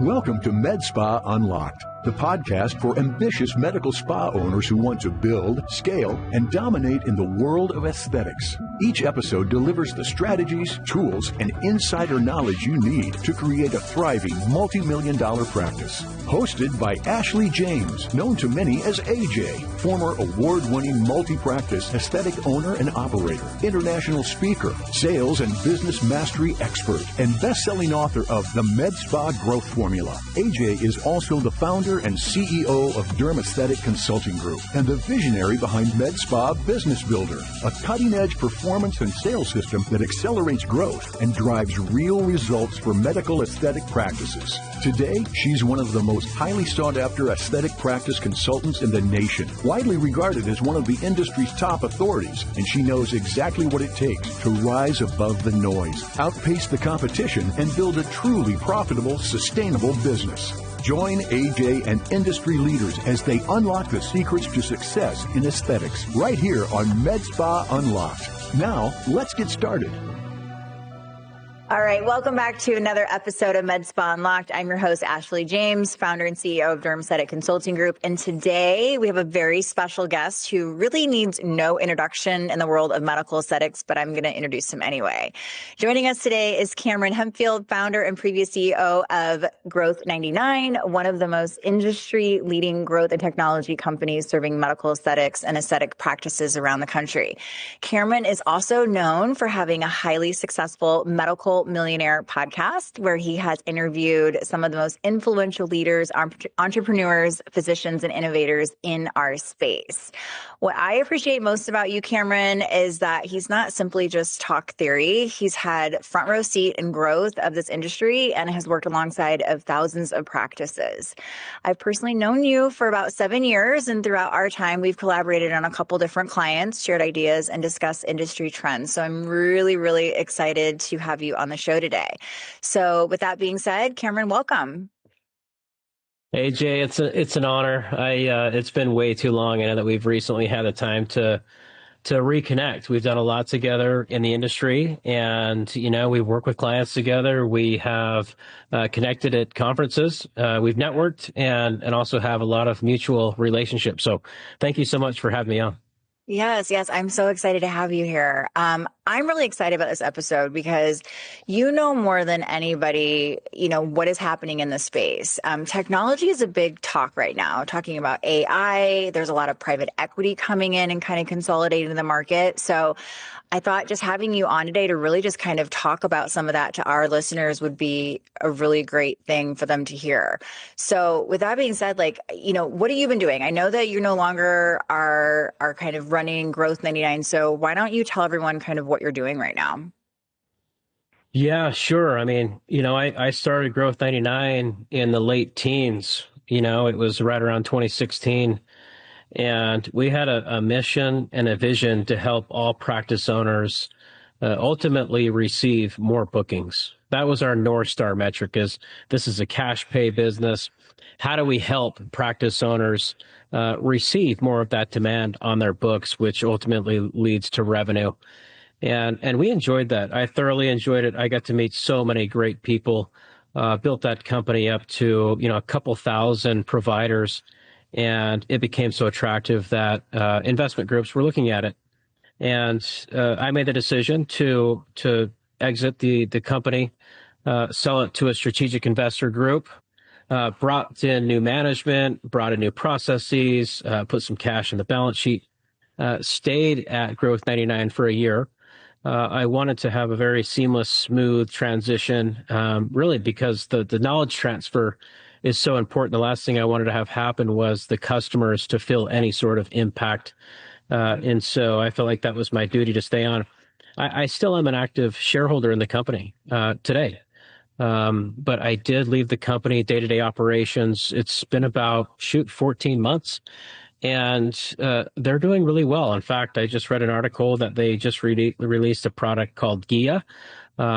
Welcome to Medspa Unlocked, the podcast for ambitious medical spa owners who want to build, scale, and dominate in the world of aesthetics. Each episode delivers the strategies, tools, and insider knowledge you need to create a thriving multi-million-dollar practice. Hosted by Ashley James, known to many as AJ, former award-winning multi-practice aesthetic owner and operator, international speaker, sales and business mastery expert, and best-selling author of The Medspa Growth Formula. AJ is also the founder and CEO of DermAesthetic Consulting Group and the visionary behind Medspa Business Builder, a cutting-edge performance and sales system that accelerates growth and drives real results for medical aesthetic practices. Today, she's one of the most highly sought-after aesthetic practice consultants in the nation, widely regarded as one of the industry's top authorities, and she knows exactly what it takes to rise above the noise, outpace the competition, and build a truly profitable, sustainable business. Join AJ and industry leaders as they unlock the secrets to success in aesthetics right here on Medspa Unlocked. Now, let's get started. All right, welcome back to another episode of Medspa Unlocked. I'm your host, Ashley James, founder and CEO of DermAesthetic Consulting Group. And today we have a very special guest who really needs no introduction in the world of medical aesthetics, but I'm going to introduce him anyway. Joining us today is Cameron Hemphill, founder and previous CEO of Growth99, one of the most industry-leading growth and technology companies serving medical aesthetics and aesthetic practices around the country. Cameron is also known for having a highly successful medical millionaire podcast where he has interviewed some of the most influential leaders, entrepreneurs, physicians, and innovators in our space. What I appreciate most about you, Cameron, is that he's not simply just talk theory. He's had front row seat in growth of this industry and has worked alongside of thousands of practices. I've personally known you for about 7 years, and throughout our time, we've collaborated on a couple different clients, shared ideas, and discussed industry trends. So I'm really, really excited to have you on the show today. So with that being said, Cameron, welcome. Hey Jay, it's an honor. It's been way too long. I know that we've recently had the time to reconnect. We've done a lot together in the industry, and we work with clients together. We have connected at conferences. We've networked and also have a lot of mutual relationships. So thank you so much for having me on. Yes. I'm so excited to have you here. I'm really excited about this episode because you know more than anybody, what is happening in this space. Technology is a big talk right now, talking about AI. There's a lot of private equity coming in and kind of consolidating the market. So I thought just having you on today to really just kind of talk about some of that to our listeners would be a really great thing for them to hear. So with that being said, what have you been doing? I know that you no longer are kind of running Growth99. So why don't you tell everyone kind of what you're doing right now? Yeah, sure. I mean, I started Growth99 in the late teens. It was right around 2016. And we had a mission and a vision to help all practice owners ultimately receive more bookings. That was our North Star metric. This is a cash pay business. How do we help practice owners receive more of that demand on their books, which ultimately leads to revenue? And we enjoyed that. I thoroughly enjoyed it. I got to meet so many great people, built that company up to, a couple thousand providers. And it became so attractive that investment groups were looking at it. And I made the decision to exit the company, sell it to a strategic investor group, brought in new management, brought in new processes, put some cash in the balance sheet, stayed at Growth99 for a year. I wanted to have a very seamless, smooth transition, really because the knowledge transfer is so important. The last thing I wanted to have happen was the customers to feel any sort of impact. And so I felt like that was my duty to stay on. I still am an active shareholder in the company today. But I did leave the company, day-to-day operations. It's been about, 14 months. And they're doing really well. In fact, I just read an article that they just released a product called Gia.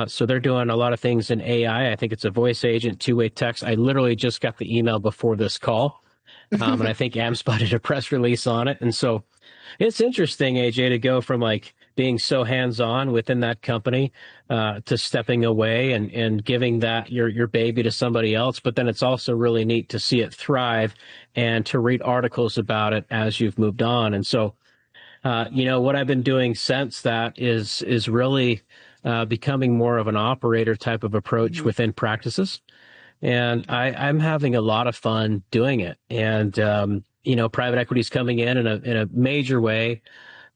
So they're doing a lot of things in AI. I think it's a voice agent, two-way text. I literally just got the email before this call. And I think AmSpa did a press release on it. And so it's interesting, AJ, to go from being so hands-on within that company, to stepping away and giving that your baby to somebody else. But then it's also really neat to see it thrive and to read articles about it as you've moved on. And so, what I've been doing since that is really becoming more of an operator type of approach within practices. And I'm having a lot of fun doing it. And, private equity is coming in a major way.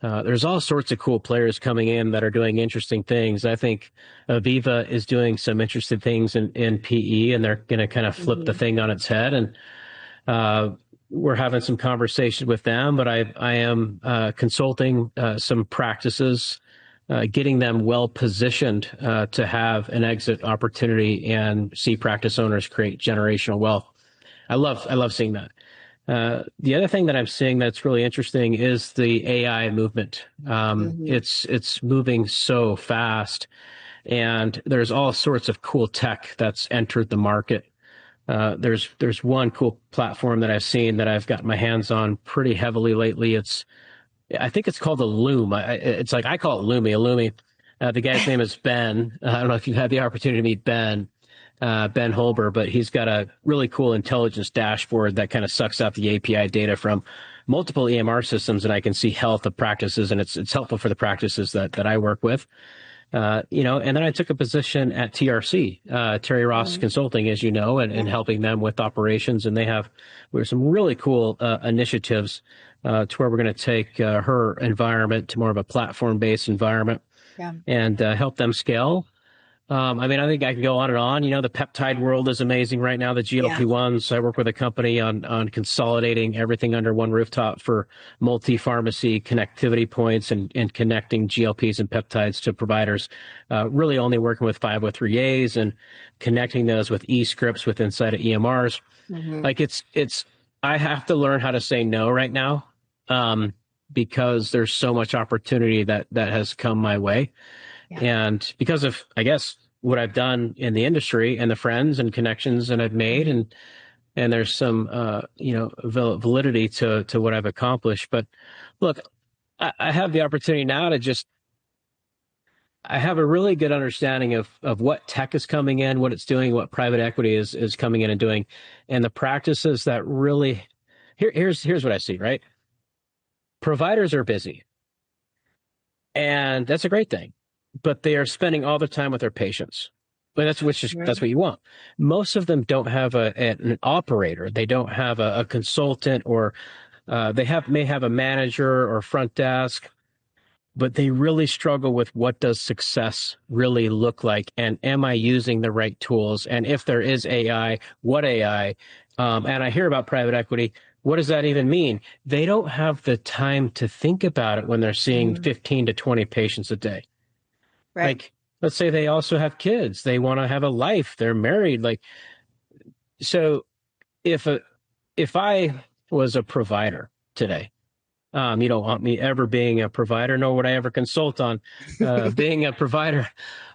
There's all sorts of cool players coming in that are doing interesting things. I think Aviva is doing some interesting things in PE, and they're going to kind of flip the thing on its head. And we're having some conversations with them, but I am consulting some practices, getting them well positioned to have an exit opportunity and see practice owners create generational wealth. I love seeing that. The other thing that I'm seeing that's really interesting is the AI movement. It's moving so fast, and there's all sorts of cool tech that's entered the market. There's one cool platform that I've seen that I've got my hands on pretty heavily lately. I think it's called a Loom. I call it Lumi. The guy's name is Ben. I don't know if you've had the opportunity to meet Ben Holber, but he's got a really cool intelligence dashboard that kind of sucks out the API data from multiple EMR systems, and I can see health of practices, and it's helpful for the practices that I work with. And then I took a position at TRC, Terry Ross Consulting, as you know, and helping them with operations. And we have some really cool initiatives to where we're going to take her environment to more of a platform-based environment and help them scale. I think I can go on and on. The peptide world is amazing right now, the GLP-1s. I work with a company on consolidating everything under one rooftop for multi-pharmacy connectivity points and connecting GLPs and peptides to providers, really only working with 503As and connecting those with e-scripts with inside of EMRs. I have to learn how to say no right now, because there's so much opportunity that has come my way. Yeah. And because of, I guess, what I've done in the industry and the friends and connections that I've made, and there's some, validity to what I've accomplished. But look, I have the opportunity now to I have a really good understanding of what tech is coming in, what it's doing, what private equity is coming in and doing, and the practices that really, here's what I see, right? Providers are busy, and that's a great thing. But they are spending all their time with their patients. But that's what you want. Most of them don't have an operator. They don't have a consultant, or they may have a manager or front desk, but they really struggle with what does success really look like, and am I using the right tools? And if there is AI, what AI? And I hear about private equity. What does that even mean? They don't have the time to think about it when they're seeing 15 to 20 patients a day. Right. Like, let's say they also have kids. They want to have a life. They're married. So if I was a provider today, you don't want me ever being a provider, nor would I ever consult on being a provider.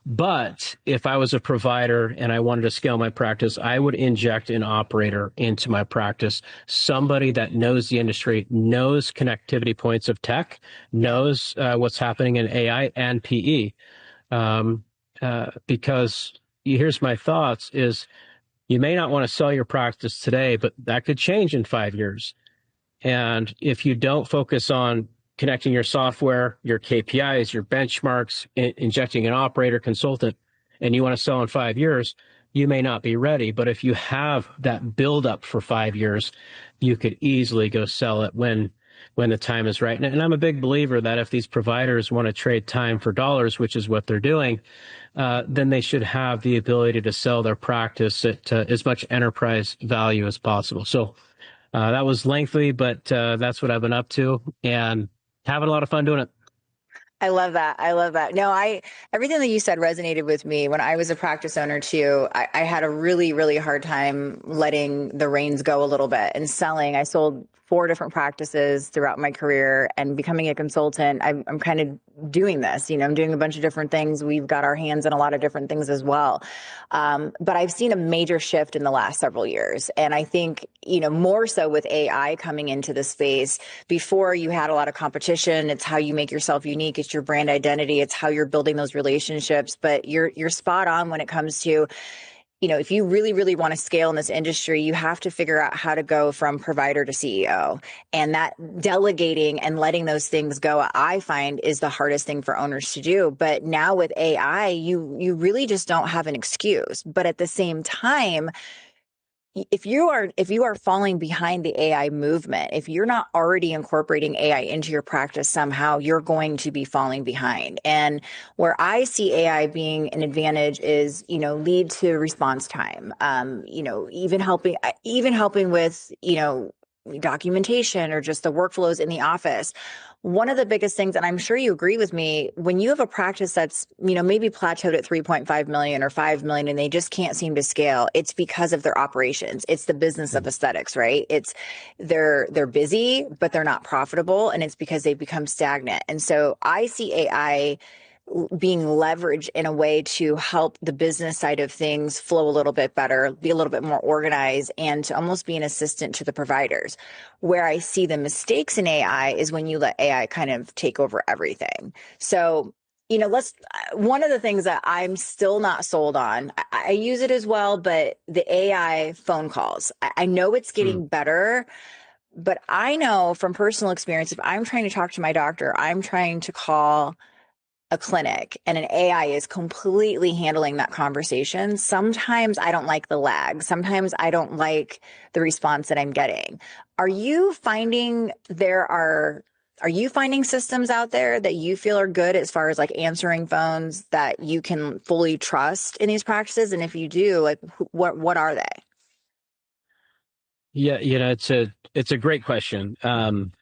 But if I was a provider and I wanted to scale my practice, I would inject an operator into my practice, somebody that knows the industry, knows connectivity points of tech, knows what's happening in AI and PE. Because here's my thoughts is you may not want to sell your practice today, but that could change in 5 years. And if you don't focus on connecting your software, your KPIs, your benchmarks, injecting an operator consultant, and you want to sell in 5 years, you may not be ready. But if you have that buildup for 5 years, you could easily go sell it when the time is right. And I'm a big believer that if these providers want to trade time for dollars, which is what they're doing, then they should have the ability to sell their practice at as much enterprise value as possible. So that was lengthy, but that's what I've been up to and having a lot of fun doing it. I love that. No, everything that you said resonated with me. When I was a practice owner too, I had a really, really hard time letting the reins go a little bit and selling. I sold 4 different practices throughout my career, and becoming a consultant, I'm kind of doing this. I'm doing a bunch of different things. We've got our hands in a lot of different things as well. But I've seen a major shift in the last several years. And I think, more so with AI coming into the space. Before, you had a lot of competition. It's how you make yourself unique. It's your brand identity. It's how you're building those relationships. But you're spot on when it comes to, if you really, really want to scale in this industry, you have to figure out how to go from provider to CEO. And that delegating and letting those things go, I find, is the hardest thing for owners to do. But now with AI, you really just don't have an excuse. But at the same time, if you are falling behind the AI movement, if you're not already incorporating AI into your practice somehow, you're going to be falling behind. And where I see AI being an advantage is, lead to response time. Even helping with, documentation or just the workflows in the office. One of the biggest things, and I'm sure you agree with me, when you have a practice that's, maybe plateaued at 3.5 million or 5 million and they just can't seem to scale, it's because of their operations. It's the business of aesthetics, right? It's they're busy, but they're not profitable, and it's because they've become stagnant. And so I see AI being leveraged in a way to help the business side of things flow a little bit better, be a little bit more organized, and to almost be an assistant to the providers. Where I see the mistakes in AI is when you let AI kind of take over everything. So, one of the things that I'm still not sold on, I use it as well, but the AI phone calls, I know it's getting better. But I know from personal experience, if I'm trying to talk to my doctor, I'm trying to call a clinic and an AI is completely handling that conversation, sometimes I don't like the lag. Sometimes I don't like the response that I'm getting. Are you finding systems out there that you feel are good as far as like answering phones that you can fully trust in these practices? And if you do, like what are they? Yeah, it's a great question. And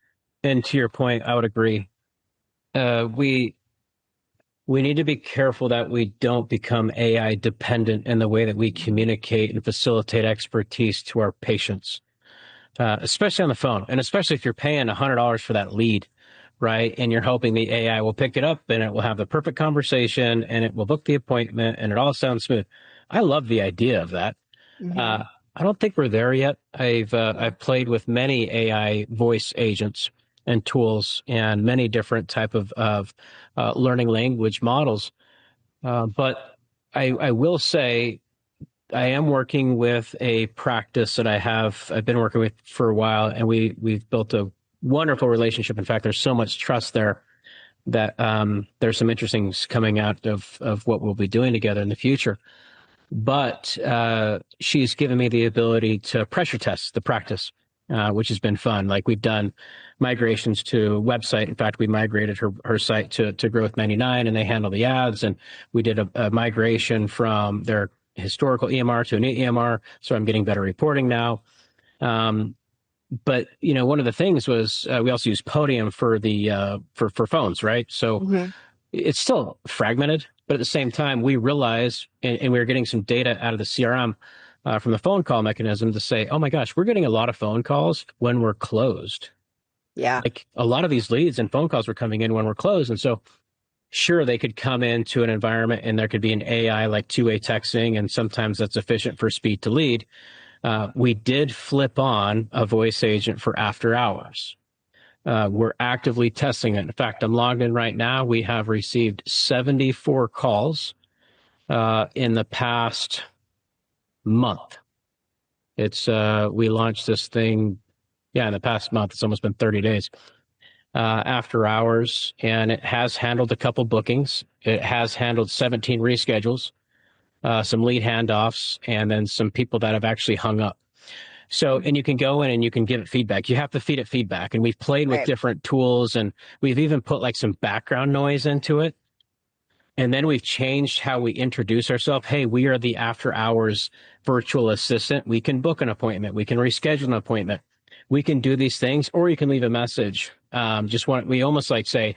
to your point, I would agree. We need to be careful that we don't become AI dependent in the way that we communicate and facilitate expertise to our patients, especially on the phone. And especially if you're paying $100 for that lead, right? And you're hoping the AI will pick it up and it will have the perfect conversation and it will book the appointment and it all sounds smooth. I love the idea of that. Mm-hmm. I don't think we're there yet. I've played with many AI voice agents and tools and many different type of learning language models. But I will say I am working with a practice that I've been working with for a while, and we've built a wonderful relationship. In fact, there's so much trust there that there's some interesting things coming out of what we'll be doing together in the future. But she's given me the ability to pressure test the practice, which has been fun. Like we've done migrations to website. In fact, we migrated her site to Growth99 and they handle the ads. And we did a migration from their historical EMR to a new EMR. So I'm getting better reporting now. But one of the things was we also use Podium for the for phones, right? So it's still fragmented, but at the same time, we realized, and we were getting some data out of the CRM from the phone call mechanism to say, oh my gosh, we're getting a lot of phone calls when we're closed. Yeah. Like a lot of these leads and phone calls were coming in when we're closed. And so sure, they could come into an environment and there could be an AI like two-way texting, and sometimes that's efficient for speed to lead. We did flip on a voice agent for after hours. We're actively testing it. In fact, I'm logged in right now. We have received 74 calls in the past month. We launched this thing, in the past month. It's almost been 30 days. After hours, and it has handled a couple bookings. It has handled 17 reschedules, some lead handoffs, and then some people that have actually hung up. So, and you can go in and you can give it feedback. You have to feed it feedback. And we've played with different tools, and we've even put like some background noise into it. And then we've changed how we introduce ourselves. Hey, we are the after hours virtual assistant. We can book an appointment. We can reschedule an appointment. We can do these things, or you can leave a message. We almost like say,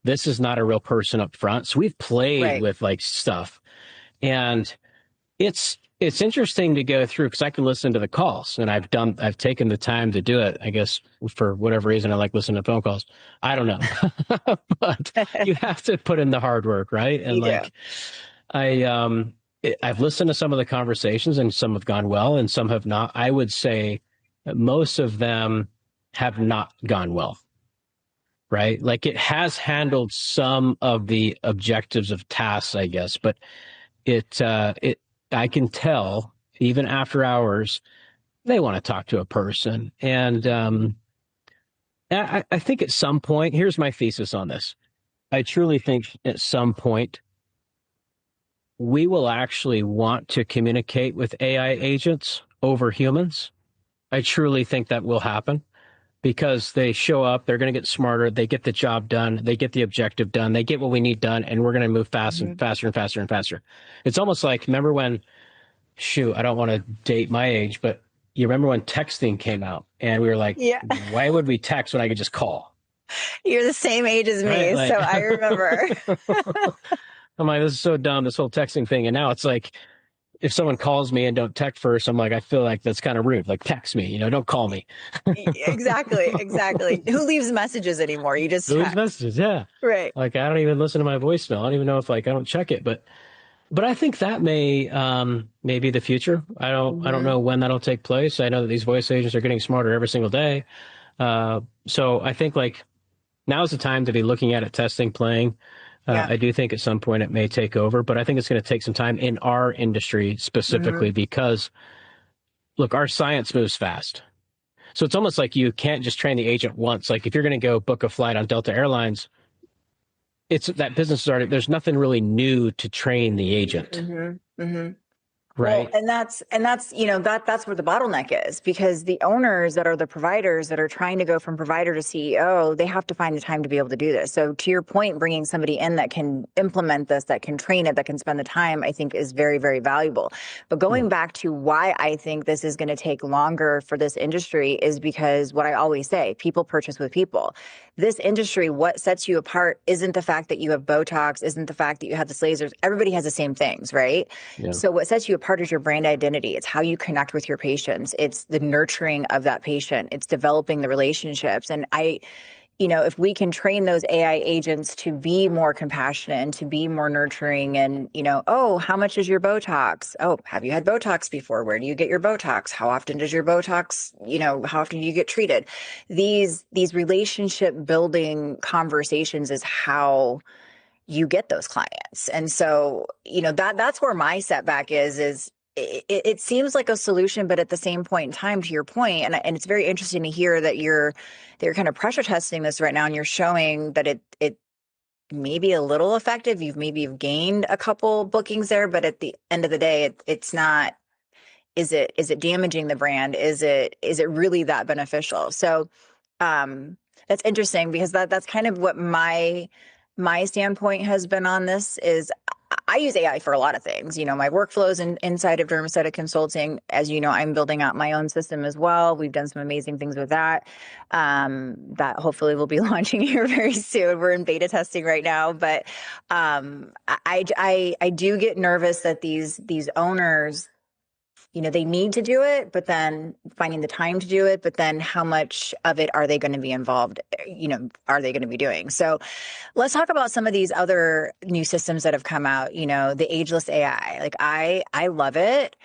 this is not a real person up front. So we've played with like stuff, and it's It's interesting to go through because I can listen to the calls, and I've taken the time to do it. I guess for whatever reason, I like listening to phone calls. I don't know, but you have to put in the hard work, right? And You do. I've listened to some of the conversations, and some have gone well, and some have not. I would say that most of them have not gone well, right? Like it has handled some of the objectives of tasks, I guess, but I can tell even after hours, they want to talk to a person. And I think at some point, here's my thesis on this. I truly think at some point, we will actually want to communicate with AI agents over humans. I truly think that will happen because they show up, they're going to get smarter, they get the job done, they get the objective done, they get what we need done, and we're going to move fast and faster and faster and faster. It's almost like, remember when, I don't want to date my age, but you remember when texting came out and we were like, why would we text when I could just call? You're the same age as me, right? Like, so I remember. I'm like, this is so dumb, this whole texting thing. And now it's like, if someone calls me and don't text first, I'm like, I feel like that's kind of rude. Like, text me, don't call me. Exactly. Who leaves messages anymore? You just Who leaves messages? Yeah. Right. Like, I don't even listen to my voicemail. I don't even know if I don't check it, but I think that may be the future. I don't know when that'll take place. I know that these voice agents are getting smarter every single day. So I think like now's the time to be looking at it, testing, playing. I do think at some point it may take over, but I think it's going to take some time in our industry specifically because, look, our science moves fast. So it's almost like you can't just train the agent once. Like if you're going to go book a flight on Delta Airlines, it's that business is already, there's nothing really new to train the agent. Right. Well, and that's that's where the bottleneck is, because the owners that are the providers that are trying to go from provider to CEO, they have to find the time to be able to do this. So to your point, bringing somebody in that can implement this, that can train it, that can spend the time, I think is very, very valuable. But going back to why I think this is going to take longer for this industry is because what I always say, people purchase with people. This industry, what sets you apart isn't the fact that you have Botox, isn't the fact that you have this lasers. Everybody has the same things, right? Yeah. So what sets you apart is your brand identity. It's how you connect with your patients. It's the nurturing of that patient. It's developing the relationships. And if we can train those AI agents to be more compassionate and to be more nurturing and, oh, how much is your Botox? Oh, have you had Botox before? Where do you get your Botox? How often does your Botox, how often do you get treated? These relationship building conversations is how you get those clients. And so, that's where my setback is it seems like a solution, but at the same point in time, to your point, and it's very interesting to hear that you're kind of pressure testing this right now, and you're showing that it may be a little effective. You've gained a couple bookings there, but at the end of the day, it's not. Is it damaging the brand? Is it really that beneficial? So that's interesting because that's kind of what my standpoint has been on this is I use AI for a lot of things. My workflows inside of DermAesthetic Consulting, as you know, I'm building out my own system as well. We've done some amazing things with that. That hopefully will be launching here very soon. We're in beta testing right now, but I do get nervous that these owners, they need to do it, but then finding the time to do it, but then how much of it are they going to be involved? Are they going to be doing? So let's talk about some of these other new systems that have come out, the ageless AI. Like I love it,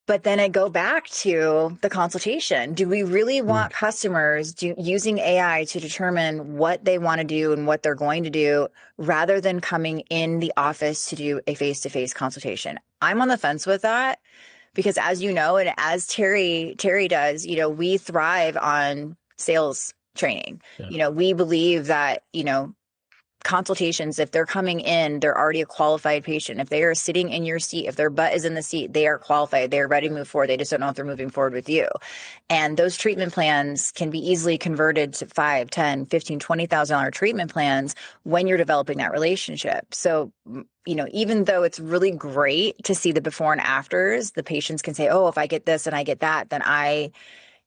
but then I go back to the consultation. Do we really want customers using AI to determine what they want to do and what they're going to do rather than coming in the office to do a face-to-face consultation? I'm on the fence with that. Because as you know, and as Terry does, we thrive on sales training. Yeah. We believe that, consultations, if they're coming in, they're already a qualified patient. If they are sitting in your seat, if their butt is in the seat, they are qualified. They are ready to move forward. They just don't know if they're moving forward with you. And those treatment plans can be easily converted to $5,000, $10,000, $15,000, $20,000 treatment plans when you're developing that relationship. So, even though it's really great to see the before and afters, the patients can say, oh, if I get this and I get that, then I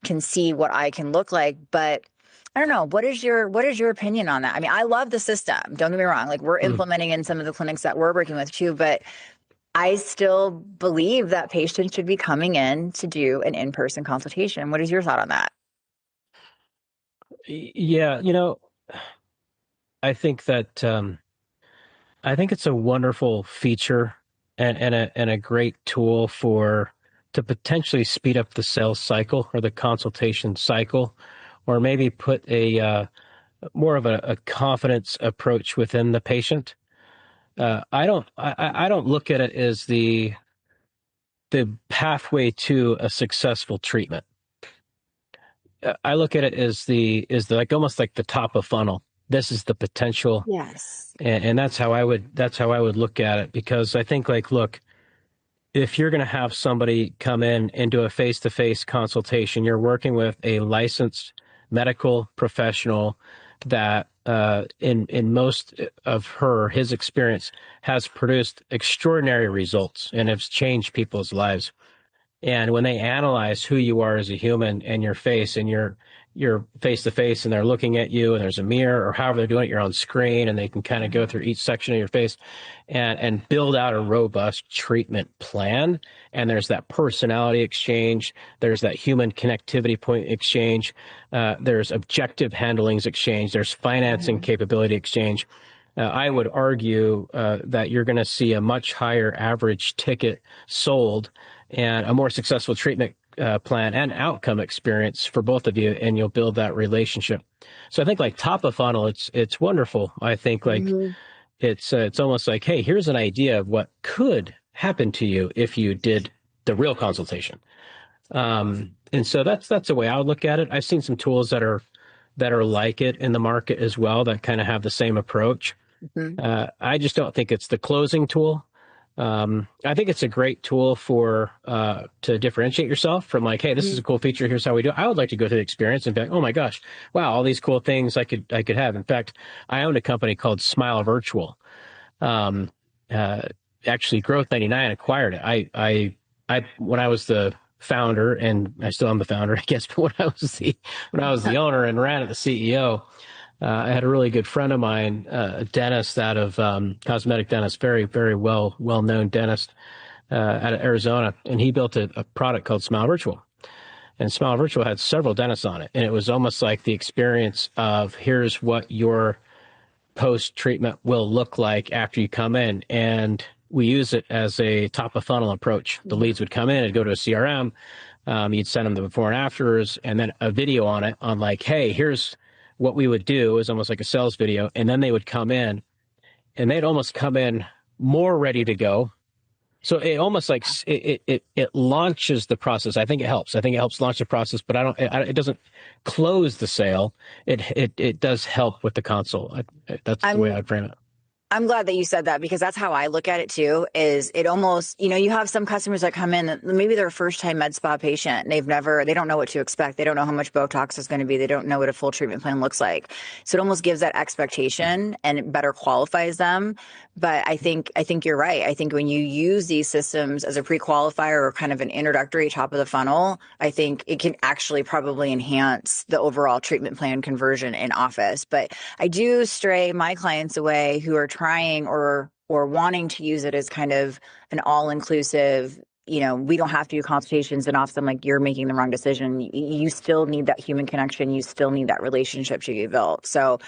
can see what I can look like. But I don't know. What is your opinion on that? I mean, I love the system. Don't get me wrong. Like we're implementing in some of the clinics that we're working with too, but I still believe that patients should be coming in to do an in-person consultation. What is your thought on that? Yeah, I think that I think it's a wonderful feature and a great tool to potentially speed up the sales cycle or the consultation cycle, or maybe put a more of a confidence approach within the patient. I don't look at it as the pathway to a successful treatment. I look at it as the like almost like the top of funnel. This is the potential. Yes. And that's how I would look at it, because I think, like, look, if you're going to have somebody come in and do a face-to-face consultation, you're working with a licensed medical professional that in most of his experience has produced extraordinary results and has changed people's lives. And when they analyze who you are as a human and your face, and you're face to face and they're looking at you and there's a mirror, or however they're doing it, you're on screen, and they can kind of go through each section of your face and build out a robust treatment plan. And there's that personality exchange. There's that human connectivity point exchange. There's objective handlings exchange. There's financing capability exchange. I would argue that you're going to see a much higher average ticket sold and a more successful treatment plan and outcome experience for both of you, and you'll build that relationship. So I think, like, top of funnel, it's wonderful. I think, like, it's almost like, hey, here's an idea of what could happen to you if you did the real consultation. And so that's the way I would look at it. I've seen some tools that are like it in the market as well, that kind of have the same approach. I just don't think it's the closing tool. I think it's a great tool to differentiate yourself from, like, hey, this is a cool feature. Here's how we do it. I would like to go through the experience and be like, oh my gosh, wow, all these cool things I could have. In fact, I owned a company called Smile Virtual. Actually, Growth99 acquired it. I when I was the founder, and I still am the founder, I guess, but when I was the owner and ran it, the CEO, I had a really good friend of mine, a dentist out of cosmetic dentist, very, very well-known dentist out of Arizona, and he built a product called Smile Virtual. And Smile Virtual had several dentists on it, and it was almost like the experience of, here's what your post-treatment will look like after you come in. And we use it as a top-of-funnel approach. The leads would come in, it'd go to a CRM, you'd send them the before and afters, and then a video on it on, like, hey, here's what we would do, is almost like a sales video. And then they would come in, and they'd almost come in more ready to go. So it almost like it launches the process. I think it helps. I think it helps launch the process, but it doesn't close the sale. It does help with the console. That's the way I'd frame it. I'm glad that you said that, because that's how I look at it too. Is it almost, you have some customers that come in, maybe they're a first time med spa patient. They don't know what to expect. They don't know how much Botox is going to be. They don't know what a full treatment plan looks like. So it almost gives that expectation, and it better qualifies them. But I think you're right. I think when you use these systems as a pre-qualifier or kind of an introductory top of the funnel, I think it can actually probably enhance the overall treatment plan conversion in office. But I do stray my clients away who are trying or wanting to use it as kind of an all-inclusive, we don't have to do consultations, and often, like, you're making the wrong decision. You still need that human connection. You still need that relationship to be built. So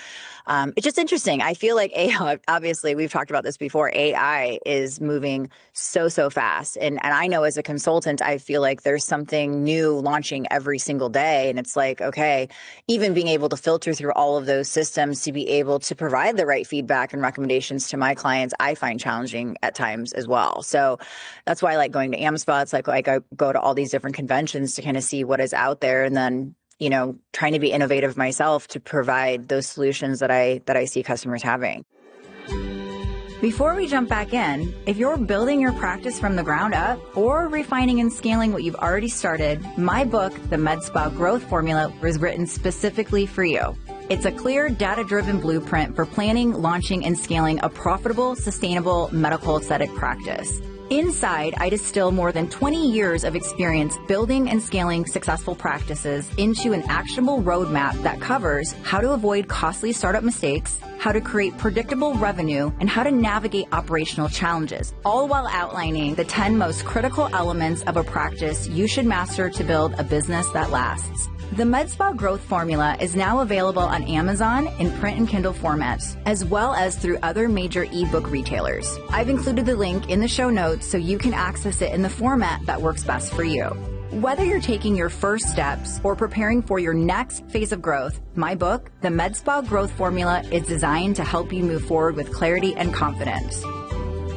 it's just interesting. I feel like AI, obviously, we've talked about this before, AI is moving so fast. And I know as a consultant, I feel like there's something new launching every single day. And it's like, okay, even being able to filter through all of those systems to be able to provide the right feedback and recommendations to my clients, I find challenging at times as well. So that's why I like going to AmSpa. It's like I go to all these different conventions to kind of see what is out there, and then trying to be innovative myself to provide those solutions that I see customers having. Before we jump back in, if you're building your practice from the ground up or refining and scaling what you've already started, my book, The Medspa Growth Formula, was written specifically for you. It's a clear, data-driven blueprint for planning, launching, and scaling a profitable, sustainable medical aesthetic practice. Inside, I distill more than 20 years of experience building and scaling successful practices into an actionable roadmap that covers how to avoid costly startup mistakes, how to create predictable revenue, and how to navigate operational challenges, all while outlining the 10 most critical elements of a practice you should master to build a business that lasts. The Medspa Growth Formula is now available on Amazon in print and Kindle formats, as well as through other major ebook retailers. I've included the link in the show notes so you can access it in the format that works best for you. Whether you're taking your first steps or preparing for your next phase of growth, my book, The Medspa Growth Formula, is designed to help you move forward with clarity and confidence.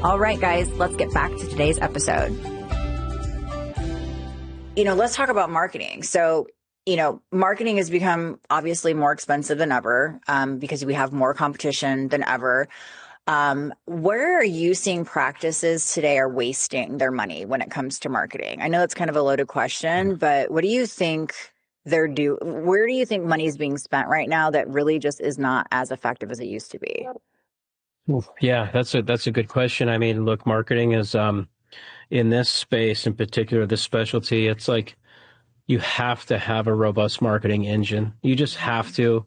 All right, guys, let's get back to today's episode. Let's talk about marketing. So, marketing has become obviously more expensive than ever because we have more competition than ever. Where are you seeing practices today are wasting their money when it comes to marketing? I know it's kind of a loaded question, but what do you think where do you think money is being spent right now that really just is not as effective as it used to be? Yeah, that's a good question. I mean, look, marketing is in this space in particular, this specialty, it's like you have to have a robust marketing engine. You just have to.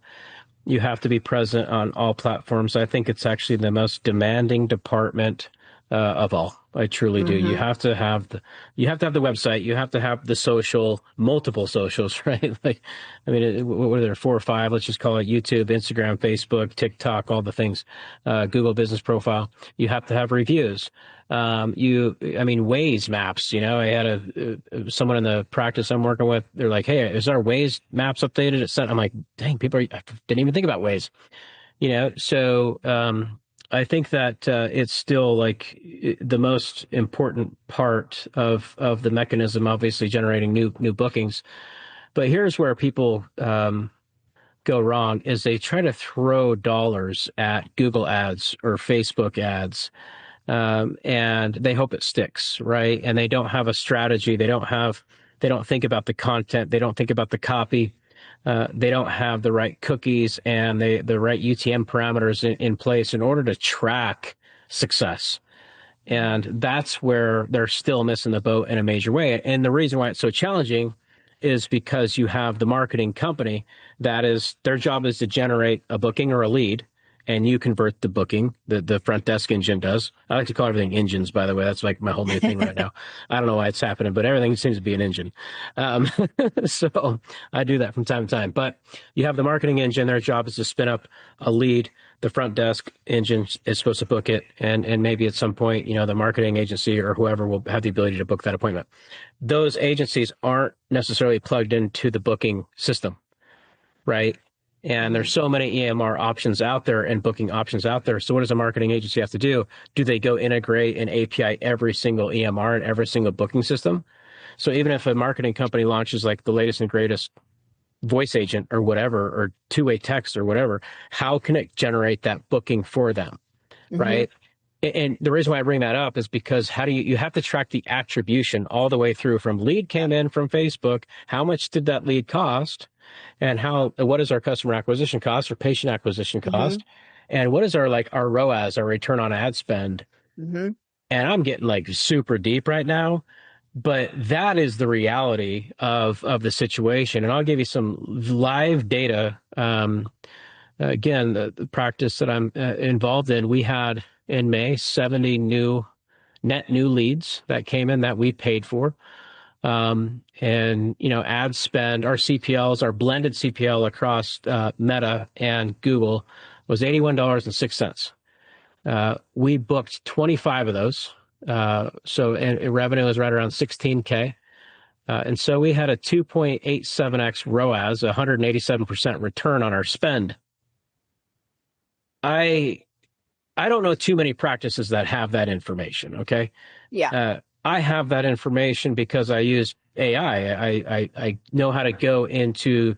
You have to be present on all platforms. I think it's actually the most demanding department of all. I truly do. You have to have the website. You have to have the multiple socials, right? Like, I mean, what are there, 4 or 5? Let's just call it YouTube, Instagram, Facebook, TikTok, all the things, Google Business Profile. You have to have reviews. Waze maps, I had someone in the practice I'm working with. They're like, hey, is our Waze maps updated? I'm like, dang, I didn't even think about Waze, So, I think that, it's still like the most important part of the mechanism, obviously generating new bookings. But here's where people, go wrong is they try to throw dollars at Google ads or Facebook ads. And they hope it sticks, right? And they don't have a strategy. They don't think about the content. They don't think about the copy. They don't have the right cookies and the right UTM parameters in place in order to track success. And that's where they're still missing the boat in a major way. And the reason why it's so challenging is because you have the marketing company their job is to generate a booking or a lead. And you convert the booking, the front desk engine does. I like to call everything engines, by the way. That's like my whole new thing right now. I don't know why it's happening, but everything seems to be an engine. So I do that from time to time. But you have the marketing engine. Their job is to spin up a lead. The front desk engine is supposed to book it. And maybe at some point, the marketing agency or whoever will have the ability to book that appointment. Those agencies aren't necessarily plugged into the booking system, right? And there's so many EMR options out there and booking options out there. So what does a marketing agency have to do? Do they go integrate and API every single EMR and every single booking system? So even if a marketing company launches like the latest and greatest voice agent or whatever, or two-way text or whatever, how can it generate that booking for them, right? And the reason why I bring that up is because you have to track the attribution all the way through from lead came in from Facebook. How much did that lead cost? And what is our customer acquisition cost or patient acquisition cost? And what is our ROAS, our return on ad spend? And I'm getting like super deep right now, but that is the reality of the situation. And I'll give you some live data. Again, the practice that I'm involved in, we had in May 70 net new leads that came in that we paid for. Ad spend, our CPLs, our blended CPL across Meta and Google was $81.06. We booked 25 of those. And revenue is right around 16K. And so we had a 2.87x ROAS, 187% return on our spend. I don't know too many practices that have that information. Okay. Yeah. I have that information because I use AI. I know how to go into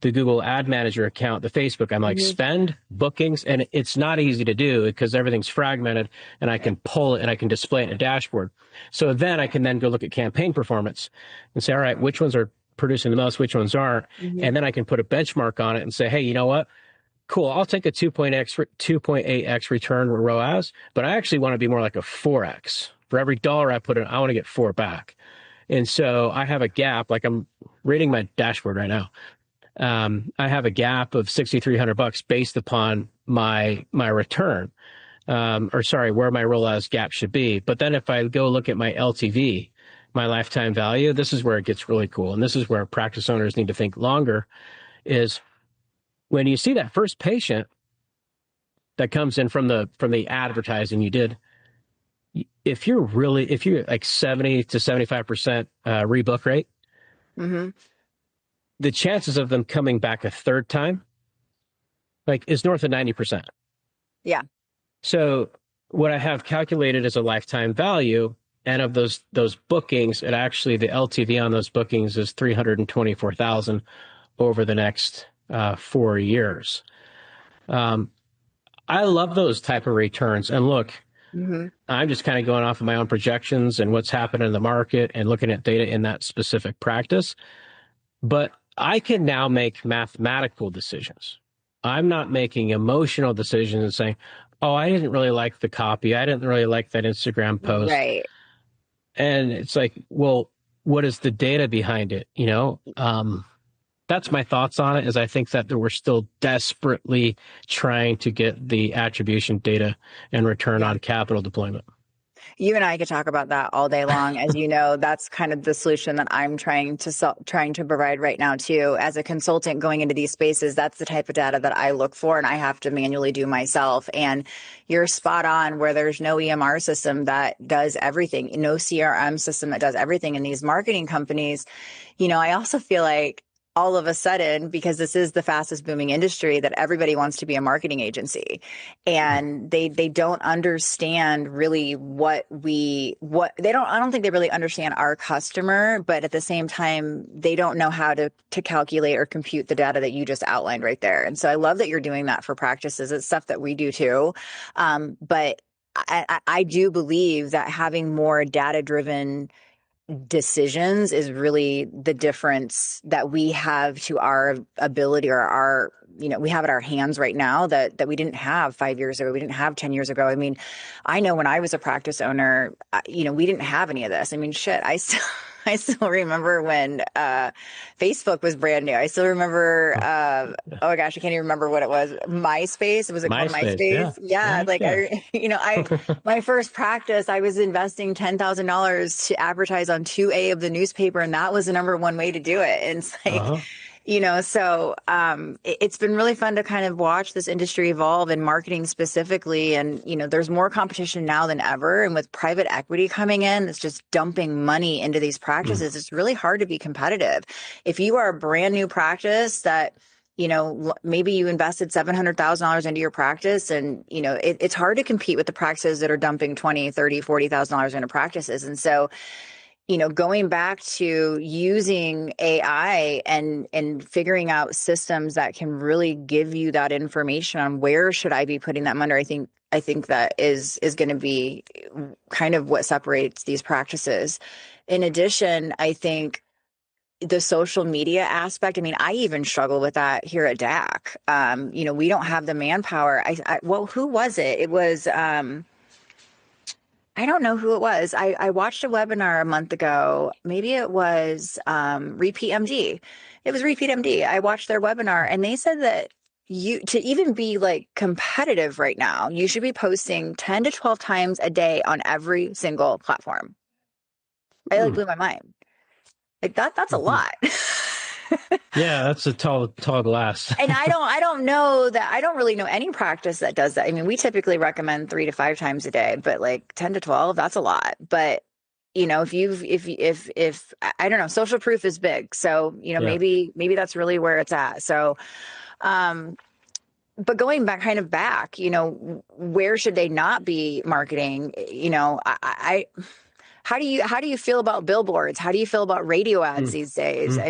the Google Ad Manager account, the Facebook. I'm like, spend, bookings, and it's not easy to do because everything's fragmented, and I can pull it and I can display it in a dashboard. So then I can then go look at campaign performance and say, all right, which ones are producing the most, which ones aren't. And then I can put a benchmark on it and say, hey, you know what? Cool, I'll take a 2.8x return ROAS, but I actually want to be more like a 4x, For every dollar I put in, I want to get 4 back. And so I have a gap, like I'm reading my dashboard right now. I have a gap of $6,300 based upon my return, where my ROAS gap should be. But then if I go look at my LTV, my lifetime value, this is where it gets really cool. And this is where practice owners need to think longer, is when you see that first patient that comes in from the advertising you did, if you're like 70 to 75% rebook rate, Mm-hmm. the chances of them coming back a third time is north of 90%. Yeah. So what I have calculated as a lifetime value, and of those bookings, the LTV on those bookings is $324,000 over the next 4 years. I love those type of returns. And look, Mm-hmm. I'm just kind of going off of my own projections and what's happening in the market and looking at data in that specific practice. But I can now make mathematical decisions. I'm not making emotional decisions and saying, oh, I didn't really like the copy. I didn't really like that Instagram post. Right. And it's like, well, what is the data behind it? That's my thoughts on it, is I think that we're still desperately trying to get the attribution data and return on capital deployment. You and I could talk about that all day long. As you know, that's kind of the solution that I'm trying to provide right now too. As a consultant going into these spaces, that's the type of data that I look for and I have to manually do myself. And you're spot on, where there's no EMR system that does everything, no CRM system that does everything in these marketing companies. I also feel like all of a sudden, because this is the fastest booming industry, that everybody wants to be a marketing agency, and they don't understand really I don't think they really understand our customer, but at the same time, they don't know how to calculate or compute the data that you just outlined right there. And so I love that you're doing that for practices. It's stuff that we do too. But I do believe that having more data-driven decisions is really the difference that we have to our ability, or we have at our hands right now that we didn't have 5 years ago. We didn't have 10 years ago. I mean, I know when I was a practice owner, we didn't have any of this. I mean, shit, I still remember when Facebook was brand new. I still remember, oh gosh, I can't even remember what it was. MySpace. Was it called MySpace? Yeah. My first practice, I was investing $10,000 to advertise on 2A of the newspaper, and that was the number one way to do it. And it's like, it's been really fun to kind of watch this industry evolve, in marketing specifically. And, there's more competition now than ever. And with private equity coming in, it's just dumping money into these practices. It's really hard to be competitive. If you are a brand new practice that, maybe you invested $700,000 into your practice, and, it's hard to compete with the practices that are dumping $20,000, $30,000, $40,000 into practices. And so, going back to using AI and figuring out systems that can really give you that information on where should I be putting that money, I think that is going to be kind of what separates these practices. In addition, I think the social media aspect, I even struggle with that here at DAC. We don't have the manpower. Who was it? It was, I don't know who it was. I watched a webinar a month ago. Maybe it was Repeat MD. It was Repeat MD. I watched their webinar, and they said that to even be competitive right now, you should be posting 10 to 12 times a day on every single platform. I blew my mind. That's a lot. Yeah, that's a tall glass. And I don't really know any practice that does that. We typically recommend 3 to 5 times a day, but 10 to 12, that's a lot. But if I don't know, social proof is big. So, maybe that's really where it's at. So, but going back, where should they not be marketing? How do you feel about billboards? How do you feel about radio ads these days? I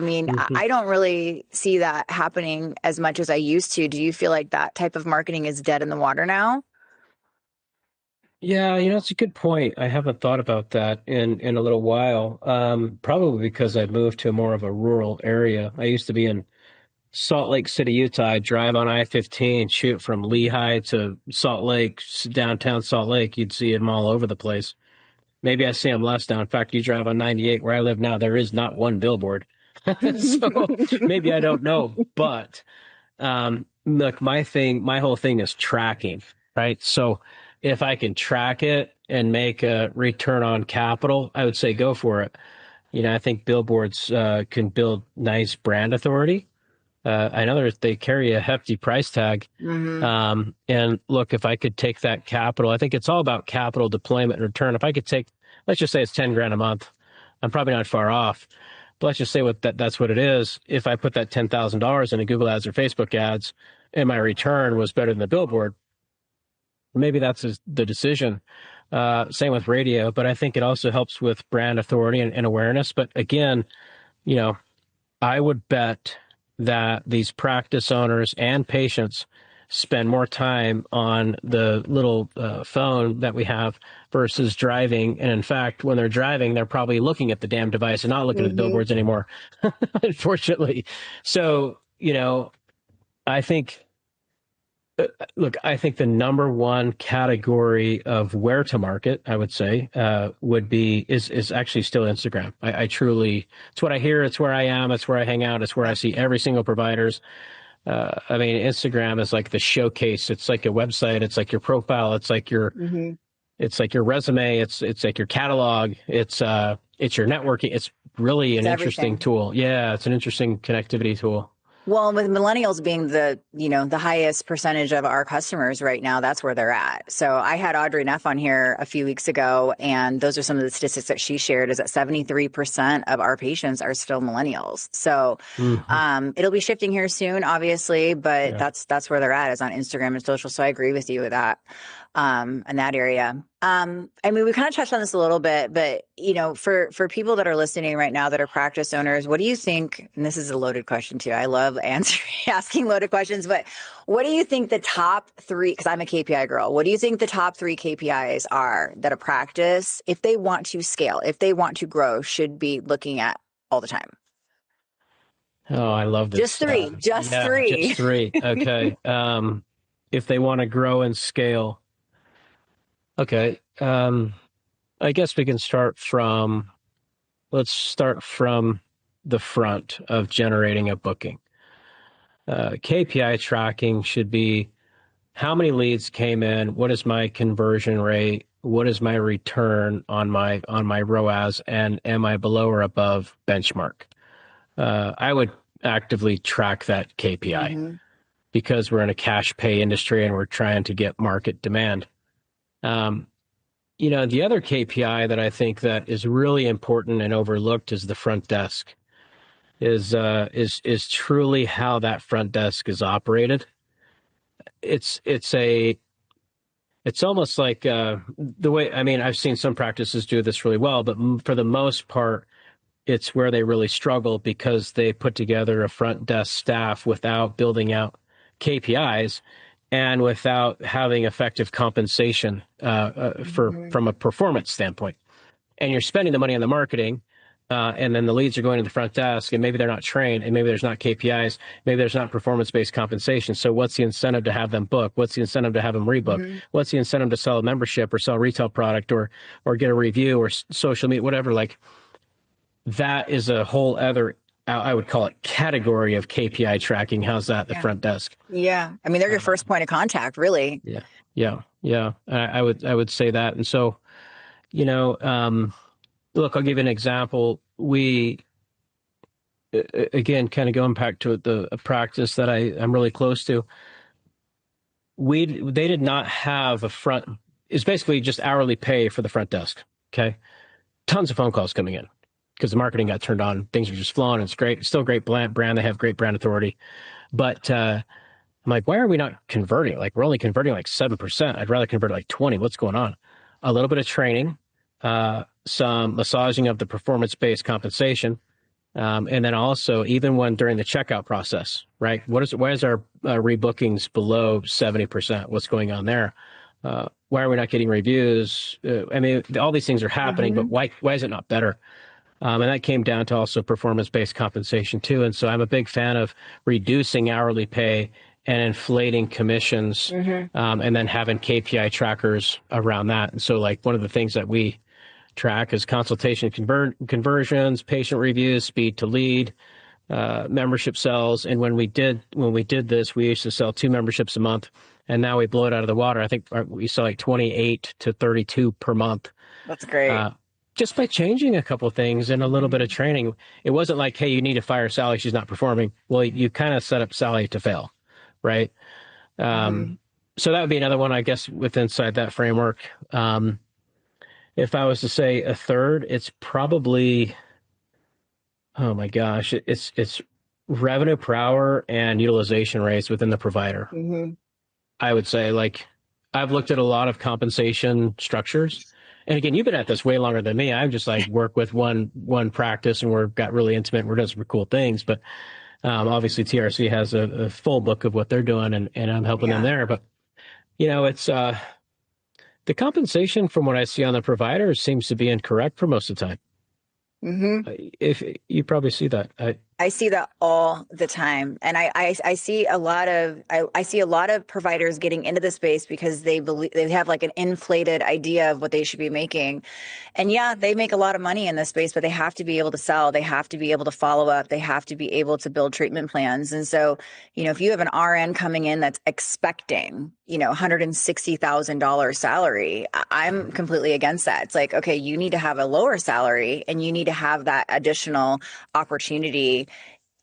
don't really see that happening as much as I used to. Do you feel like that type of marketing is dead in the water now? Yeah, it's a good point. I haven't thought about that in a little while. Probably because I moved to more of a rural area. I used to be in Salt Lake City, Utah. I'd drive on I-15, shoot from Lehigh to Salt Lake, downtown Salt Lake. You'd see them all over the place. Maybe I see them less now. In fact, you drive on 98 where I live now, there is not one billboard. So maybe I don't know, but look, my whole thing is tracking, right? So if I can track it and make a return on capital, I would say go for it. I think billboards can build nice brand authority. I know they carry a hefty price tag. And look, if I could take that capital, I think it's all about capital deployment and return. If I could take, let's just say it's 10 grand a month, I'm probably not far off. But let's just say that's what it is. If I put that $10,000 into Google ads or Facebook ads and my return was better than the billboard, maybe that's the decision. Same with radio, but I think it also helps with brand authority and awareness. But again, I would bet that these practice owners and patients spend more time on the little phone that we have versus driving. And in fact, when they're driving, they're probably looking at the damn device and not looking at the billboards anymore, unfortunately. So, I think, I think the number one category of where to market, I would say, is actually still Instagram. I truly, it's what I hear. It's where I am. It's where I hang out. It's where I see every single providers. Instagram is like the showcase. It's like a website. It's like your profile. It's like your, it's like your resume. It's like your catalog. It's your networking. It's really an interesting tool. Yeah. It's an interesting connectivity tool. Well, with millennials being the highest percentage of our customers right now, that's where they're at. So I had Audrey Neff on here a few weeks ago, and those are some of the statistics that she shared, is that 73% of our patients are still millennials. So it'll be shifting here soon, obviously, but that's where they're at, is on Instagram and social. So I agree with you with that. In that area. We kind of touched on this a little bit, but, for people that are listening right now that are practice owners, what do you think, and this is a loaded question too, I love asking loaded questions, but what do you think the top three, because I'm a KPI girl, what do you think the top three KPIs are that a practice, if they want to scale, if they want to grow, should be looking at all the time? Oh, I love this. Just three. Just three. Okay. If they want to grow and scale. Okay. I guess we can let's start from the front of generating a booking. KPI tracking should be how many leads came in, what is my conversion rate, what is my return on my ROAS, and am I below or above benchmark? I would actively track that KPI because we're in a cash pay industry and we're trying to get market demand. The other KPI that I think that is really important and overlooked is the front desk. Is truly how that front desk is operated. It's almost like the way, I've seen some practices do this really well, but for the most part, it's where they really struggle because they put together a front desk staff without building out KPIs and without having effective compensation from a performance standpoint. And you're spending the money on the marketing, and then the leads are going to the front desk, and maybe they're not trained, and maybe there's not KPIs, maybe there's not performance-based compensation. So what's the incentive to have them book? What's the incentive to have them rebook? What's the incentive to sell a membership or sell a retail product or get a review or social media, whatever? Like, that is a whole other, I would call it, category of KPI tracking. How's that? The front desk. Yeah. They're your first point of contact, really. Yeah. I would say that. And so, look, I'll give you an example. We, again, kind of going back to a practice that I'm really close to. They did not have a front. It's basically just hourly pay for the front desk. Okay. Tons of phone calls coming in, because the marketing got turned on. Things are just flowing. It's great. It's still a great brand. They have great brand authority. But I'm like, why are we not converting? Like, we're only converting like 7%. I'd rather convert like 20. What's going on? A little bit of training, some massaging of the performance-based compensation. And then also, even when during the checkout process, right? Why is our rebookings below 70%? What's going on there? Why are we not getting reviews? All these things are happening, but why is it not better? And that came down to also performance-based compensation too. And so I'm a big fan of reducing hourly pay and inflating commissions, and then having KPI trackers around that. And so, like, one of the things that we track is consultation conversions, patient reviews, speed to lead, membership sales. And when we did this, we used to sell 2 memberships a month, and now we blow it out of the water. I think we sell like 28 to 32 per month. That's great. Just by changing a couple of things and a little bit of training. It wasn't like, hey, you need to fire Sally, she's not performing. Well, you kind of set up Sally to fail, right? So that would be another one, I guess, with inside that framework. If I was to say a third, it's probably, oh my gosh, it's revenue per hour and utilization rates within the provider. I would say, like, I've looked at a lot of compensation structures. And again, you've been at this way longer than me. I've just like work with one practice, and we've got really intimate, and we're doing some cool things. But obviously TRC has a full book of what they're doing, and I'm helping them there. But, you know, it's the compensation from what I see on the providers seems to be incorrect for most of the time. If you probably see that. I see that all the time. And I see a lot of providers getting into the space because they believe they have like an inflated idea of what they should be making. And yeah, they make a lot of money in this space, but they have to be able to sell. They have to be able to follow up. They have to be able to build treatment plans. And so, you know, if you have an RN coming in that's expecting, you know, $160,000 salary, I'm completely against that. It's like, okay, you need to have a lower salary, and you need to have that additional opportunity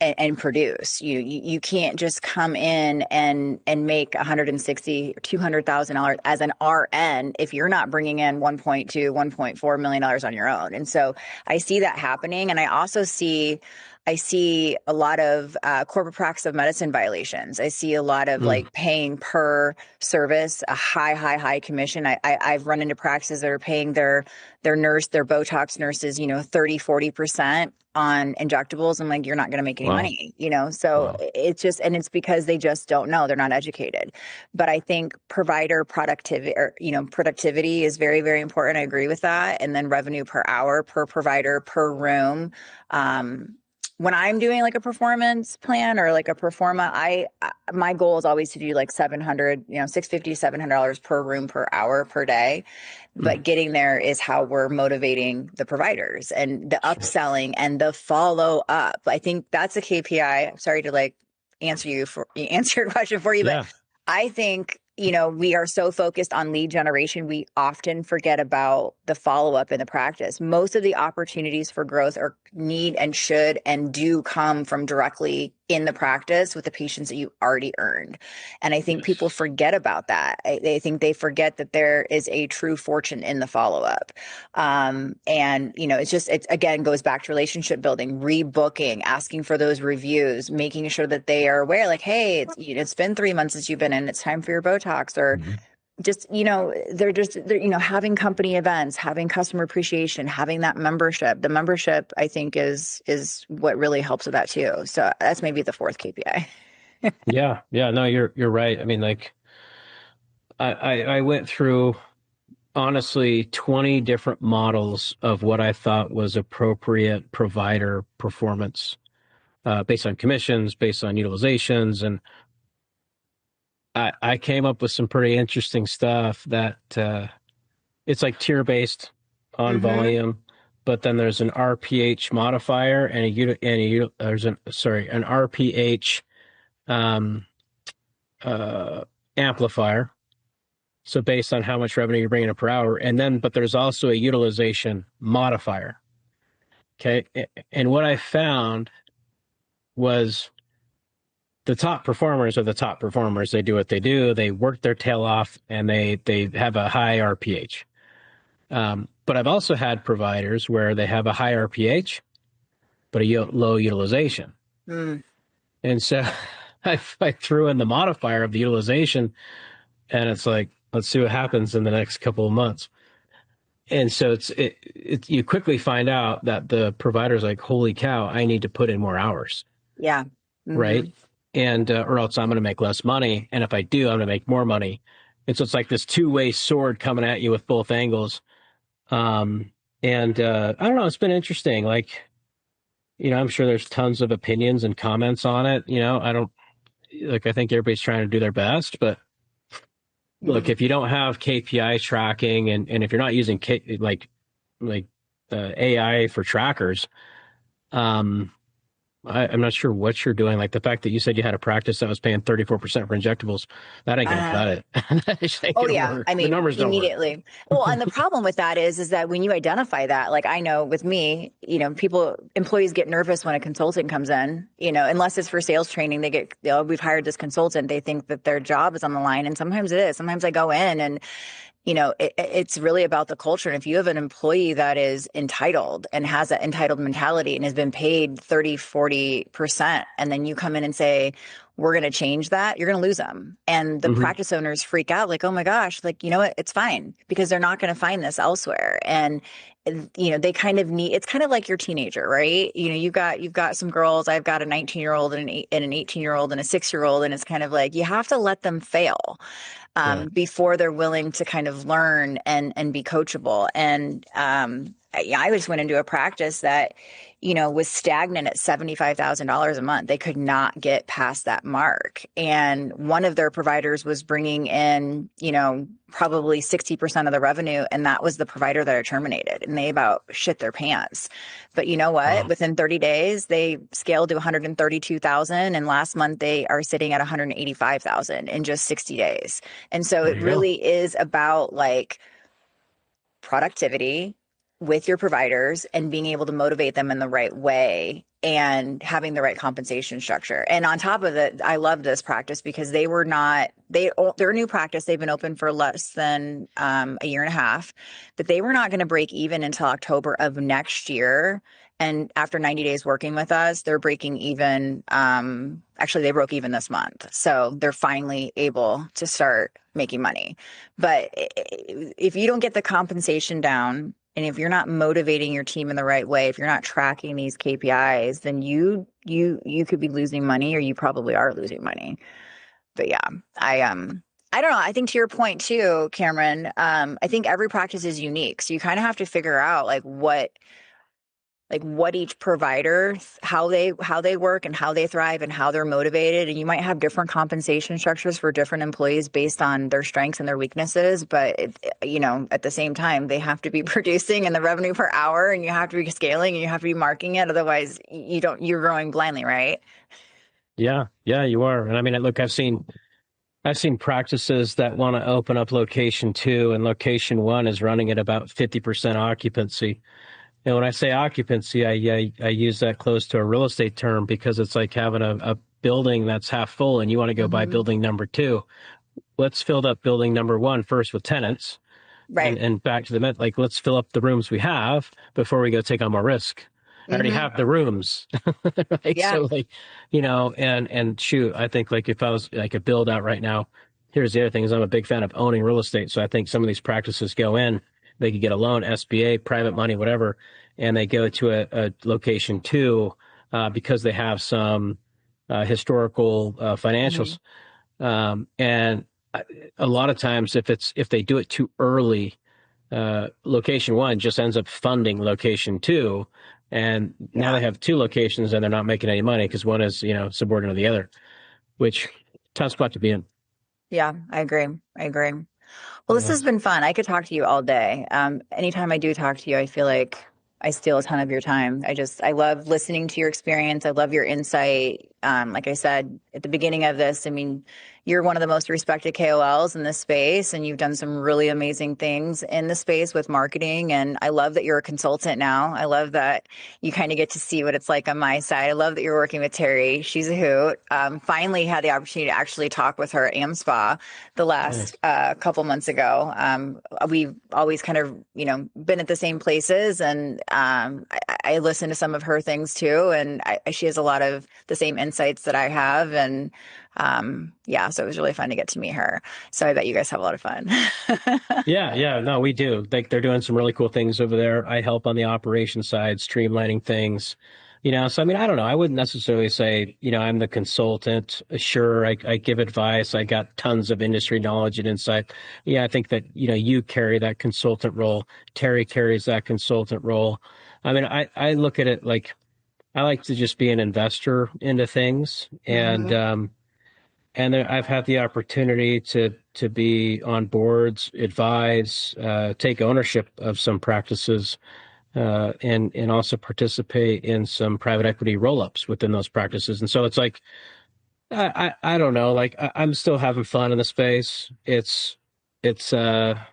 and produce. You can't just come in and make $160,000 or $200,000 as an RN if you're not bringing in $1.2, $1.4 million on your own. And so I see that happening, and I also see a lot of corporate practice of medicine violations. I see a lot of like paying per service, a high commission. I've run into practices that are paying their Botox nurses, you know, 30-40% on injectables. I'm like, you're not going to make any money, you know? So it's just, and it's because they just don't know. They're not educated. But I think provider productivity is very, very important. I agree with that. And then revenue per hour, per provider, per room. When I'm doing like a performance plan or like a performa, my goal is always to do like $650 to $700 per room per hour per day. But getting there is how we're motivating the providers, and the upselling and the follow up. I think that's a KPI. I'm sorry to like answer your question for you, but I think, you know, we are so focused on lead generation, we often forget about the follow-up in the practice. Most of the opportunities for growth need and should and do come from directly in the practice with the patients that you already earned. And I think people forget about that. I think they forget that there is a true fortune in the follow-up. And, you know, it again goes back to relationship building, rebooking, asking for those reviews, making sure that they are aware, like, hey, it's been 3 months since you've been in, it's time for your Botox, or just, you know, they're you know, having company events, having customer appreciation, having that membership. The membership, I think, is what really helps with that too. So that's maybe the fourth KPI. Yeah. No, you're right. I mean, like, I went through honestly 20 different models of what I thought was appropriate provider performance, based on commissions, based on utilizations, and I came up with some pretty interesting stuff that it's like tier based on volume, but then there's an RPH modifier and an RPH amplifier. So based on how much revenue you're bringing in per hour, but there's also a utilization modifier. Okay, and what I found was, the top performers are the top performers. They do what they do. They work their tail off, and they have a high RPH. But I've also had providers where they have a high RPH, but a low utilization. And so I threw in the modifier of the utilization, and it's like, let's see what happens in the next couple of months. And so you quickly find out that the provider's like, holy cow, I need to put in more hours. Yeah. Right. And or else I'm going to make less money. And if I do, I'm going to make more money. And so it's like this two-way sword coming at you with both angles. And I don't know, it's been interesting. Like, you know, I'm sure there's tons of opinions and comments on it. You know, I think everybody's trying to do their best, but look, if you don't have KPI tracking and if you're not using like AI for trackers. I'm not sure what you're doing. Like the fact that you said you had a practice that was paying 34% for injectables, that ain't gonna cut it. That just ain't Oh gonna yeah. work. I The mean, numbers don't work. immediately. Well, and the problem with that is that when you identify that, like I know with me, employees get nervous when a consultant comes in, unless it's for sales training, they get, we've hired this consultant. They think that their job is on the line. And sometimes it is. Sometimes I go in and it's really about the culture. And if you have an employee that is entitled and has that entitled mentality and has been paid 30, 40%, and then you come in and say, we're going to change that, you're going to lose them. And the practice owners freak out like, oh my gosh, like, you know what, it's fine because they're not going to find this elsewhere. And they kind of need, it's kind of like your teenager, right? You've got some girls, I've got a 19-year-old and an 18-year-old and a 6-year-old. And it's kind of like, you have to let them fail before they're willing to kind of learn and be coachable. And I just went into a practice that, was stagnant at $75,000 a month. They could not get past that mark. And one of their providers was bringing in, probably 60% of the revenue. And that was the provider that I terminated. And they about shit their pants. But you know what? Within 30 days, they scaled to 132,000. And last month they are sitting at 185,000 in just 60 days. And so it really is about like productivity with your providers and being able to motivate them in the right way and having the right compensation structure. And on top of it, I love this practice because they're a new practice. They've been open for less than a year and a half, but they were not going to break even until October of next year. And after 90 days working with us, they're breaking even. Actually, they broke even this month. So they're finally able to start making money. But if you don't get the compensation down, and if you're not motivating your team in the right way, if you're not tracking these KPIs, then you could be losing money, or you probably are losing money. But yeah, I don't know. I think to your point too, Cameron, I think every practice is unique. So you kind of have to figure out what each provider, how they work and how they thrive and how they're motivated. And you might have different compensation structures for different employees based on their strengths and their weaknesses. But, at the same time, they have to be producing and the revenue per hour, and you have to be scaling and you have to be marking it. Otherwise you're growing blindly, right? Yeah, you are. And I mean, look, I've seen practices that want to open up location 2, and location 1 is running at about 50% occupancy. And when I say occupancy, I use that close to a real estate term because it's like having a building that's half full and you want to go buy building number 2. Let's fill up building number 1 first with tenants. Right. And back to let's fill up the rooms we have before we go take on more risk. I already have the rooms. Right? Yeah. So and shoot, I think if I was like a build out right now, here's the other thing is I'm a big fan of owning real estate. So I think some of these practices go in, they could get a loan, SBA, private money, whatever, and they go to a location 2 because they have some historical financials. And a lot of times, if they do it too early, location 1 just ends up funding location 2, and now they have 2 locations and they're not making any money because one is subordinate to the other, which tough spot to be in. Yeah, I agree. Well, this has been fun. I could talk to you all day. Anytime I do talk to you, I feel like I steal a ton of your time. I love listening to your experience. I love your insight. Like I said at the beginning of this, I mean, you're one of the most respected KOLs in this space, and you've done some really amazing things in the space with marketing. And I love that you're a consultant now. I love that you kind of get to see what it's like on my side. I love that you're working with Terry. She's a hoot. Finally had the opportunity to actually talk with her at AmSpa the last couple months ago. We've always kind of, been at the same places, and I listen to some of her things too. And she has a lot of the same insights that I have. And so it was really fun to get to meet her. So I bet you guys have a lot of fun. Yeah, no, we do. They're doing some really cool things over there. I help on the operation side, streamlining things, so I mean, I don't know. I wouldn't necessarily say, I'm the consultant. Sure, I give advice. I got tons of industry knowledge and insight. Yeah, I think that, you carry that consultant role. Terry carries that consultant role. I mean, I look at it like I like to just be an investor into things. And, I've had the opportunity to be on boards, advise, take ownership of some practices, and also participate in some private equity roll-ups within those practices. And so it's like, I don't know, like I'm still having fun in the space. It's a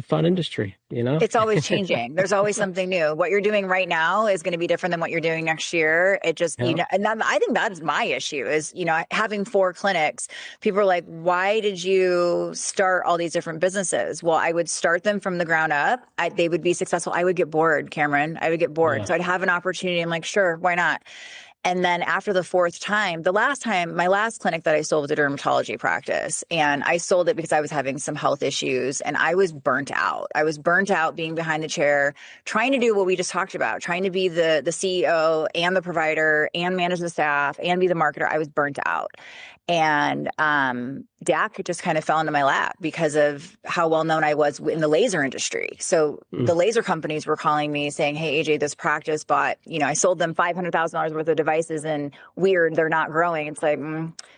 fun industry, you know? It's always changing. There's always something new. What you're doing right now is going to be different than what you're doing next year. It just, you know, and I think that's my issue is, you know, having 4 clinics. People are like, why did you start all these different businesses? Well, I would start them from the ground up. They would be successful. I would get bored, Cameron. I would get bored. So I'd have an opportunity. I'm like, sure, why not? And then after the 4th time, my last clinic that I sold was a dermatology practice. And I sold it because I was having some health issues and I was burnt out. I was burnt out being behind the chair, trying to do what we just talked about, trying to be the CEO and the provider and manage the staff and be the marketer. I was burnt out. And DAC just kind of fell into my lap because of how well known I was in the laser industry. So the laser companies were calling me saying, hey, AJ, this practice bought, you know, I sold them $500,000 worth of devices and weird, they're not growing. It's like,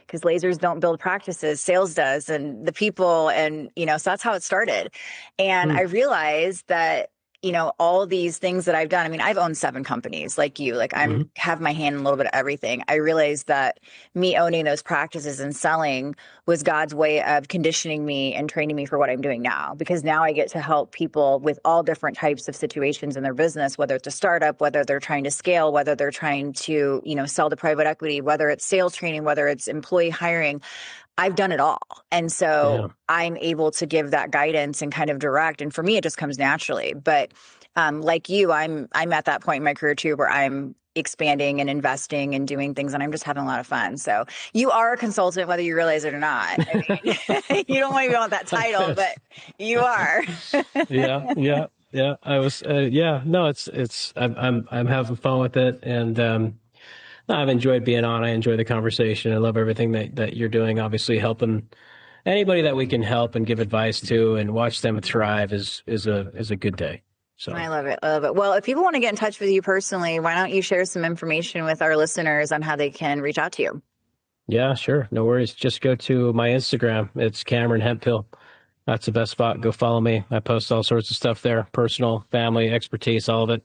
because lasers don't build practices, sales does, and the people. And, you know, so that's how it started. And I realized that, you know, all these things that I've done. I mean, I've owned 7 companies like you, like have my hand in a little bit of everything. I realized that me owning those practices and selling was God's way of conditioning me and training me for what I'm doing now, because now I get to help people with all different types of situations in their business, whether it's a startup, whether they're trying to scale, whether they're trying to, you know, sell to private equity, whether it's sales training, whether it's employee hiring. I've done it all. And so I'm able to give that guidance and kind of direct. And for me, it just comes naturally. But like you, I'm at that point in my career too, where I'm expanding and investing and doing things, and I'm just having a lot of fun. So you are a consultant, whether you realize it or not. I mean, you don't want to want that title, but you are. Yeah. I was, no, I'm having fun with it. And, I've enjoyed being on. I enjoy the conversation. I love everything that you're doing. Obviously, helping anybody that we can help and give advice to and watch them thrive is a good day. So I love it. I love it. Well, if people want to get in touch with you personally, why don't you share some information with our listeners on how they can reach out to you? Yeah, sure. No worries. Just go to my Instagram. It's Cameron Hemphill. That's the best spot. Go follow me. I post all sorts of stuff there, personal, family, expertise, all of it.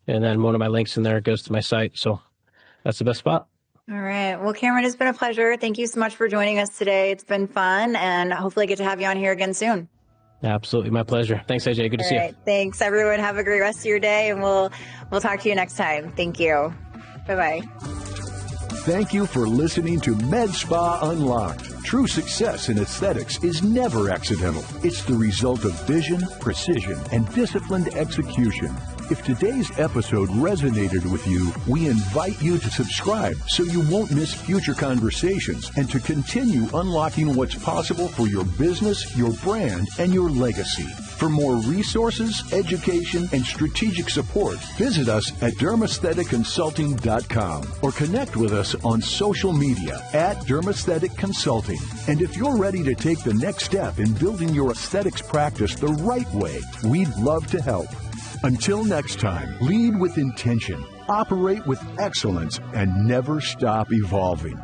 And then one of my links in there goes to my site. So that's the best spot. All right. Well, Cameron, it's been a pleasure. Thank you so much for joining us today. It's been fun, and hopefully I get to have you on here again soon. Absolutely. My pleasure. Thanks, AJ. Good to see you. Thanks, everyone. Have a great rest of your day, and we'll talk to you next time. Thank you. Bye-bye. Thank you for listening to Medspa Unlocked. True success in aesthetics is never accidental. It's the result of vision, precision, and disciplined execution. If today's episode resonated with you, we invite you to subscribe so you won't miss future conversations and to continue unlocking what's possible for your business, your brand, and your legacy. For more resources, education, and strategic support, visit us at DermAestheticConsulting.com or connect with us on social media at DermAesthetic Consulting. And if you're ready to take the next step in building your aesthetics practice the right way, we'd love to help. Until next time, lead with intention, operate with excellence, and never stop evolving.